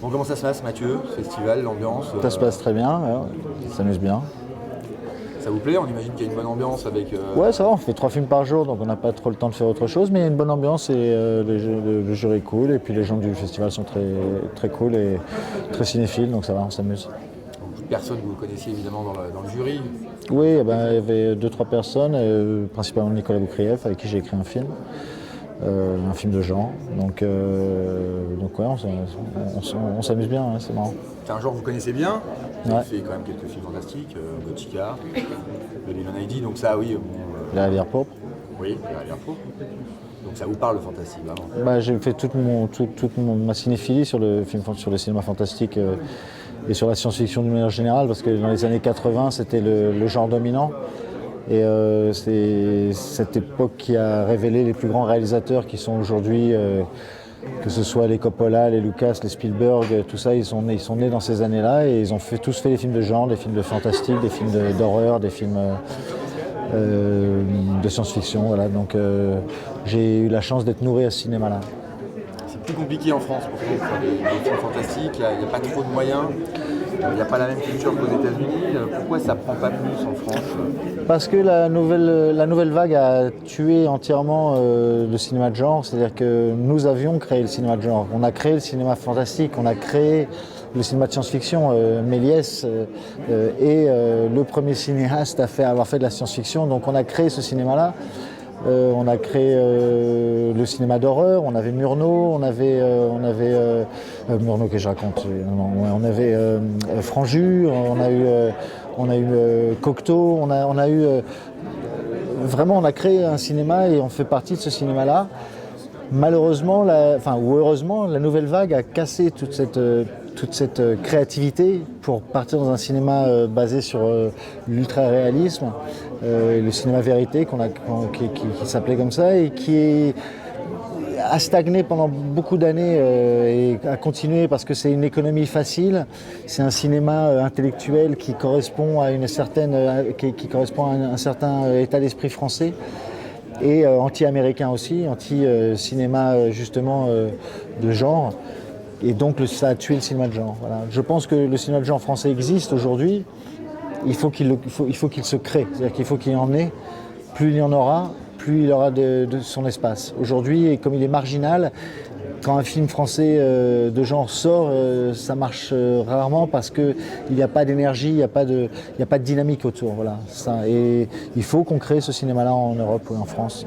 Bon, comment ça se passe, Mathieu, ce festival, l'ambiance Ça se passe très bien, ouais, on s'amuse bien. Ça vous plaît? On imagine qu'il y a une bonne ambiance avec... Ouais, ça va, on fait 3 films par jour, donc on n'a pas trop le temps de faire autre chose, mais il y a une bonne ambiance et le jury est cool, et puis les gens du festival sont très, très cool et très cinéphiles, donc ça va, on s'amuse. Beaucoup de personnes que vous connaissiez évidemment dans le jury. Oui, il y avait 2-3 personnes, principalement Nicolas Boukrieff, avec qui j'ai écrit un film de genre. Donc ouais, on s'amuse bien, hein, c'est marrant. C'est un genre que vous connaissez bien. Vous Ouais. avez fait quand même quelques films fantastiques, Gothica, Babylon ID, donc ça, oui. La rivière pourpre. Oui, la rivière pourpre. Donc ça vous parle le fantasy, vraiment. Bah, j'ai fait toute ma cinéphilie sur le cinéma fantastique et sur la science-fiction d'une manière générale, parce que dans les années 80, c'était le genre dominant. Et c'est cette époque qui a révélé les plus grands réalisateurs qui sont aujourd'hui, que ce soit les Coppola, les Lucas, les Spielberg, tout ça, ils sont nés dans ces années-là et ils ont tous fait des films de genre, des films de fantastique, des films d'horreur, des films de science-fiction. Voilà. Donc j'ai eu la chance d'être nourri à ce cinéma-là. C'est plus compliqué en France pour faire des films fantastiques, il n'y a pas trop de moyens. Il n'y a pas la même culture qu'aux États-Unis. Pourquoi ça ne prend pas plus en France? Parce que la nouvelle vague a tué entièrement le cinéma de genre. C'est-à-dire que nous avions créé le cinéma de genre. On a créé le cinéma fantastique, on a créé le cinéma de science-fiction. Méliès est le premier cinéaste à avoir fait de la science-fiction. Donc on a créé ce cinéma-là. On a créé le cinéma d'horreur, on avait Murnau, on avait Murnau que je raconte, on avait Franju, on a eu Cocteau, on a eu vraiment on a créé un cinéma et on fait partie de ce cinéma-là. Malheureusement, ou heureusement, la nouvelle vague a cassé toute cette créativité pour partir dans un cinéma basé sur l'ultra-réalisme, le cinéma vérité qui s'appelait comme ça et qui a stagné pendant beaucoup d'années et a continué parce que c'est une économie facile, c'est un cinéma intellectuel qui correspond à qui correspond à un certain état d'esprit français. Et anti-américain aussi, anti-cinéma justement de genre. Et donc ça a tué le cinéma de genre. Voilà. Je pense que le cinéma de genre français existe aujourd'hui, il faut qu'il se crée, c'est-à-dire qu'il faut qu'il y en ait. Plus il y en aura, plus il aura de son espace. Aujourd'hui, comme il est marginal, quand un film français de genre sort, ça marche rarement parce qu'il n'y a pas d'énergie, il n'y a pas de dynamique autour. Voilà. Et il faut qu'on crée ce cinéma-là en Europe ou en France.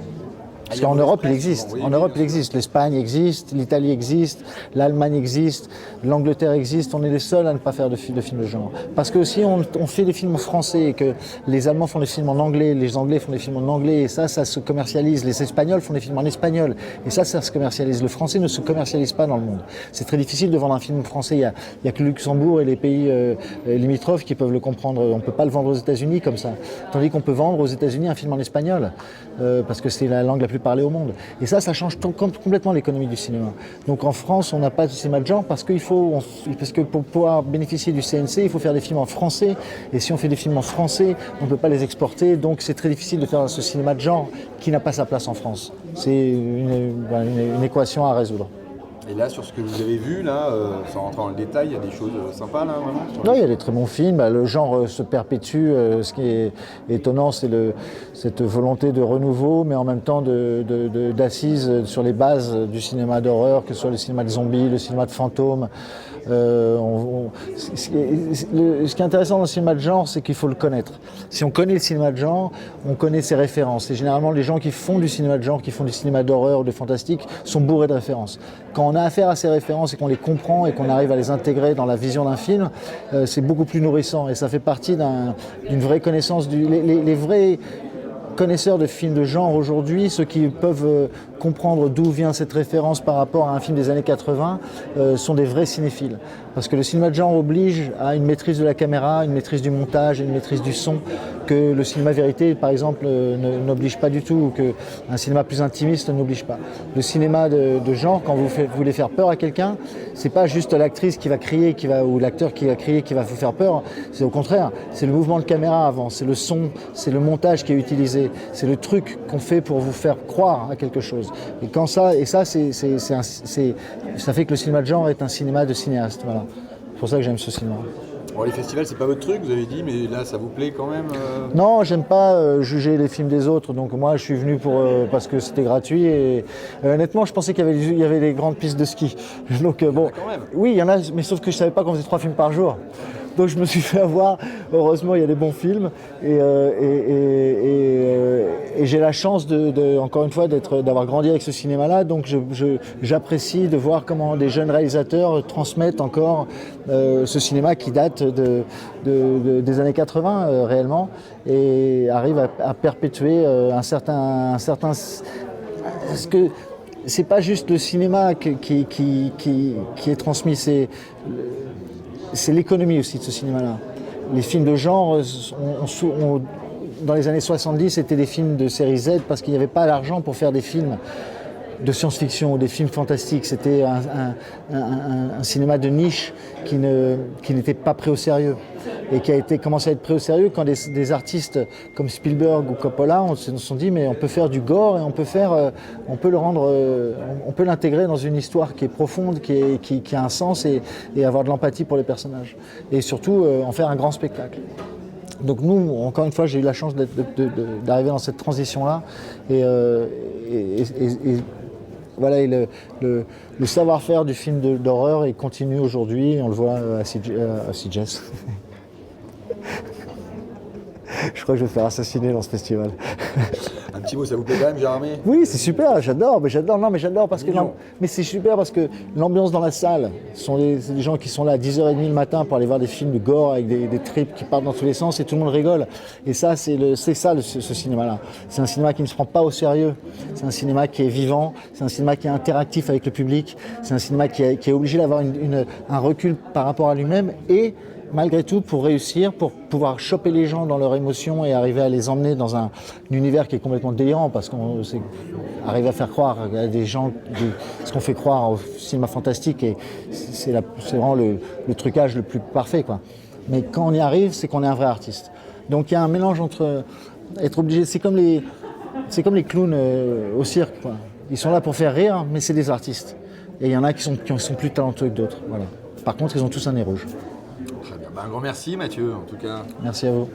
Parce qu'en Europe, il existe. En Europe, il existe. L'Espagne existe, l'Italie existe, l'Allemagne existe, l'Angleterre existe. On est les seuls à ne pas faire de films de genre. Parce que aussi, on fait des films en français et que les Allemands font des films en anglais, les Anglais font des films en anglais et ça se commercialise. Les Espagnols font des films en espagnol et ça se commercialise. Le français ne se commercialise pas dans le monde. C'est très difficile de vendre un film français. Il y a que le Luxembourg et les pays limitrophes qui peuvent le comprendre. On ne peut pas le vendre aux États-Unis comme ça. Tandis qu'on peut vendre aux États-Unis un film en espagnol parce que c'est la langue la plus parlé au monde. Et ça change complètement l'économie du cinéma. Donc en France, on n'a pas de cinéma de genre parce que pour pouvoir bénéficier du CNC, il faut faire des films en français. Et si on fait des films en français, on ne peut pas les exporter. Donc c'est très difficile de faire ce cinéma de genre qui n'a pas sa place en France. C'est une équation à résoudre. Et là, sur ce que vous avez vu, là, sans rentrer dans le détail, il y a des choses sympas, là, vraiment? Non, il y a des très bons films. Le genre se perpétue. Ce qui est étonnant, c'est cette volonté de renouveau, mais en même temps d'assises sur les bases du cinéma d'horreur, que ce soit le cinéma de zombies, le cinéma de fantômes. Ce qui est intéressant dans le cinéma de genre, c'est qu'il faut le connaître. Si on connaît le cinéma de genre, on connaît ses références. Et généralement, les gens qui font du cinéma de genre, qui font du cinéma d'horreur ou de fantastique, sont bourrés de références. Quand on a affaire à ces références et qu'on les comprend et qu'on arrive à les intégrer dans la vision d'un film, c'est beaucoup plus nourrissant et ça fait partie d'une vraie connaissance. Les vrais connaisseurs de films de genre aujourd'hui, ceux qui peuvent comprendre d'où vient cette référence par rapport à un film des années 80, sont des vrais cinéphiles. Parce que le cinéma de genre oblige à une maîtrise de la caméra, une maîtrise du montage, une maîtrise du son, que le cinéma vérité, par exemple, n'oblige pas du tout, ou qu'un cinéma plus intimiste n'oblige pas. Le cinéma de genre, quand vous voulez faire peur à quelqu'un, c'est pas juste l'actrice qui va crier, ou l'acteur qui va crier, qui va vous faire peur. C'est au contraire, c'est le mouvement de caméra avant, c'est le son, c'est le montage qui est utilisé. c'est le truc qu'on fait pour vous faire croire à quelque chose. Et ça fait que le cinéma de genre est un cinéma de cinéaste. Voilà. C'est pour ça que j'aime ce cinéma. Bon, les festivals, c'est pas votre truc, vous avez dit, mais là, ça vous plaît quand même Non, j'aime pas juger les films des autres, donc moi je suis venu parce que c'était gratuit et honnêtement je pensais qu'il y avait des grandes pistes de ski. Donc bon, quand même. oui il y en a, mais sauf que je savais pas qu'on faisait 3 films par jour. Donc je me suis fait avoir, heureusement il y a des bons films et j'ai la chance encore une fois d'avoir grandi avec ce cinéma-là, donc j'apprécie de voir comment des jeunes réalisateurs transmettent encore ce cinéma qui date des années 80 réellement et arrive à perpétuer un certain parce que c'est pas juste le cinéma qui est transmis, c'est l'économie aussi de ce cinéma-là. Les films de genre, dans les années 70, c'était des films de série Z parce qu'il n'y avait pas l'argent pour faire des films de science-fiction ou des films fantastiques. C'était un cinéma de niche qui n'était pas pris au sérieux et qui a commencé à être pris au sérieux quand des artistes comme Spielberg ou Coppola se sont dit mais on peut faire du gore et on peut l'intégrer dans une histoire qui est profonde, qui a un sens et avoir de l'empathie pour les personnages et surtout en faire un grand spectacle. Donc nous, encore une fois, j'ai eu la chance d'arriver dans cette transition-là et voilà, et le savoir-faire du film d'horreur il continue aujourd'hui, on le voit à CGS. Je crois que je vais me faire assassiner dans ce festival. Un petit mot, ça vous plaît quand même, Gérard May ? Oui, c'est super, j'adore parce que mais c'est super parce que l'ambiance dans la salle, c'est des gens qui sont là à 10h30 le matin pour aller voir des films de gore avec des tripes qui partent dans tous les sens et tout le monde rigole. Et ça, c'est ce cinéma-là. C'est un cinéma qui ne se prend pas au sérieux. C'est un cinéma qui est vivant, c'est un cinéma qui est interactif avec le public, c'est un cinéma qui est obligé d'avoir un recul par rapport à lui-même et malgré tout, pour réussir, pour pouvoir choper les gens dans leurs émotions et arriver à les emmener dans un univers qui est complètement délirant, parce qu'on arrive à faire croire à des gens ce qu'on fait croire au cinéma fantastique, et c'est vraiment le trucage le plus parfait, quoi. Mais quand on y arrive, c'est qu'on est un vrai artiste. Donc il y a un mélange entre être obligé, c'est comme les clowns au cirque, quoi. Ils sont là pour faire rire, mais c'est des artistes. Et il y en a qui sont plus talentueux que d'autres. Voilà. Par contre, ils ont tous un nez rouge. Très bien. Un grand merci Mathieu, en tout cas. Merci à vous.